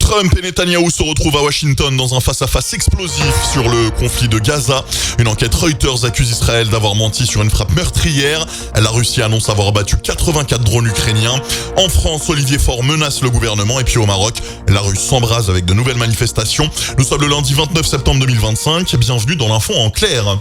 Trump et Netanyahou se retrouvent à Washington dans un face-à-face explosif sur le conflit de Gaza. Une enquête Reuters accuse Israël d'avoir menti sur une frappe meurtrière. La Russie annonce avoir abattu 84 drones ukrainiens. En France, Olivier Faure menace le gouvernement. Et puis au Maroc, la rue s'embrase avec de nouvelles manifestations. Nous sommes le lundi 29 septembre 2025. Bienvenue dans l'info en clair.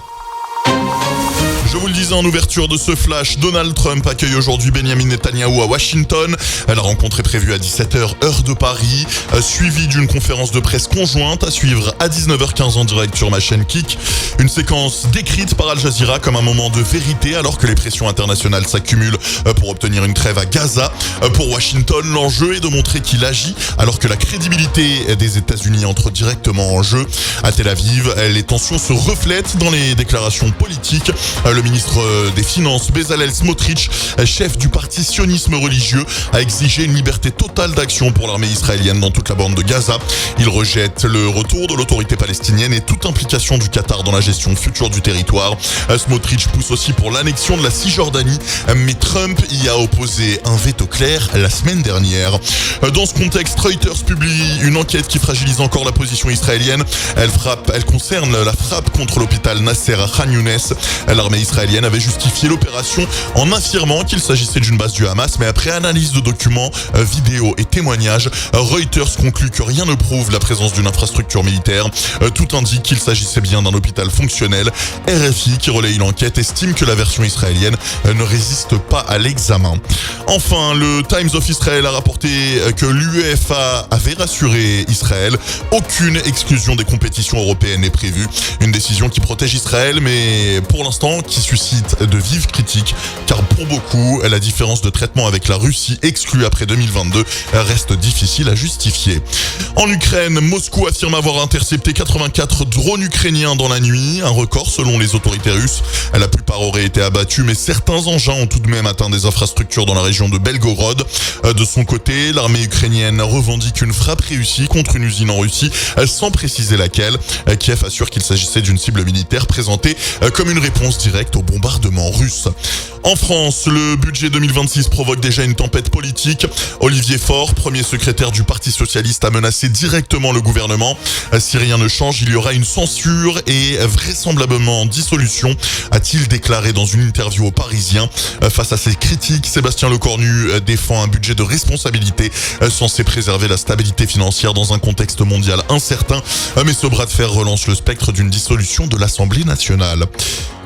Je vous le disais en ouverture de ce flash, Donald Trump accueille aujourd'hui Benjamin Netanyahou à Washington. La rencontre est prévue à 17h heure de Paris, suivie d'une conférence de presse conjointe à suivre à 19h15 en direct sur ma chaîne Kik. Une séquence décrite par Al Jazeera comme un moment de vérité alors que les pressions internationales s'accumulent pour obtenir une trêve à Gaza. Pour Washington, l'enjeu est de montrer qu'il agit alors que la crédibilité des États-Unis entre directement en jeu. À Tel Aviv, les tensions se reflètent dans les déclarations politiques. Le ministre des Finances, Bezalel Smotrich, chef du parti sionisme religieux, a exigé une liberté totale d'action pour l'armée israélienne dans toute la bande de Gaza. Il rejette le retour de l'autorité palestinienne et toute implication du Qatar dans la gestion future du territoire. Smotrich pousse aussi pour l'annexion de la Cisjordanie, mais Trump y a opposé un veto clair la semaine dernière. Dans ce contexte, Reuters publie une enquête qui fragilise encore la position israélienne. Elle concerne la frappe contre l'hôpital Nasser à Khan Younes. L'armée israélienne avait justifié l'opération en affirmant qu'il s'agissait d'une base du Hamas, mais après analyse de documents, vidéos et témoignages, Reuters conclut que rien ne prouve la présence d'une infrastructure militaire. Tout indique qu'il s'agissait bien d'un hôpital fonctionnel. RFI, qui relaye l'enquête, estime que la version israélienne ne résiste pas à l'examen. Enfin, le Times of Israel a rapporté que l'UEFA avait rassuré Israël. Aucune exclusion des compétitions européennes n'est prévue. Une décision qui protège Israël, mais pour l'instant qui suscite de vives critiques, car pour beaucoup, la différence de traitement avec la Russie exclue après 2022 reste difficile à justifier. En Ukraine, Moscou affirme avoir intercepté 84 drones ukrainiens dans la nuit, un record selon les autorités russes. La plupart auraient été abattus, mais certains engins ont tout de même atteint des infrastructures dans la région de Belgorod. De son côté, l'armée ukrainienne revendique une frappe réussie contre une usine en Russie, sans préciser laquelle. Kiev assure qu'il s'agissait d'une cible militaire présentée comme une réponse directe au bombardement russe. En France, le budget 2026 provoque déjà une tempête politique. Olivier Faure, premier secrétaire du Parti socialiste, a menacé directement le gouvernement. Si rien ne change, il y aura une censure et vraisemblablement dissolution, a-t-il déclaré dans une interview aux Parisiens. Face à ces critiques, Sébastien Lecornu défend un budget de responsabilité censé préserver la stabilité financière dans un contexte mondial incertain. Mais ce bras de fer relance le spectre d'une dissolution de l'Assemblée nationale.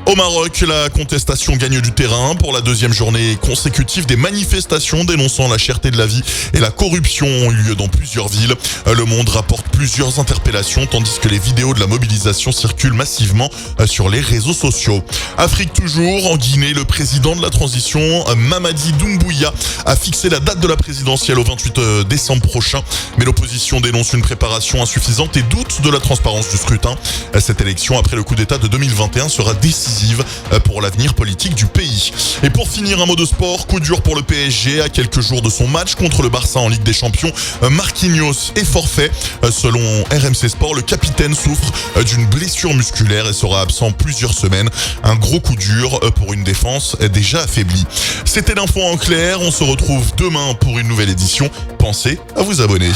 Au Maroc, la contestation gagne du terrain pour la deuxième journée consécutive. Des manifestations dénonçant la cherté de la vie et la corruption ont eu lieu dans plusieurs villes. Le Monde rapporte plusieurs interpellations tandis que les vidéos de la mobilisation circulent massivement sur les réseaux sociaux. Afrique toujours, en Guinée, le président de la transition, Mamadi Doumbouya, a fixé la date de la présidentielle au 28 décembre prochain. Mais l'opposition dénonce une préparation insuffisante et doute de la transparence du scrutin. Cette élection, après le coup d'État de 2021, sera décisive pour l'avenir politique du pays. Et pour finir, un mot de sport, coup dur pour le PSG à quelques jours de son match contre le Barça en Ligue des Champions. Marquinhos est forfait. Selon RMC Sport, le capitaine souffre d'une blessure musculaire et sera absent plusieurs semaines. Un gros coup dur pour une défense déjà affaiblie. C'était l'info en clair. On se retrouve demain pour une nouvelle édition. Pensez à vous abonner.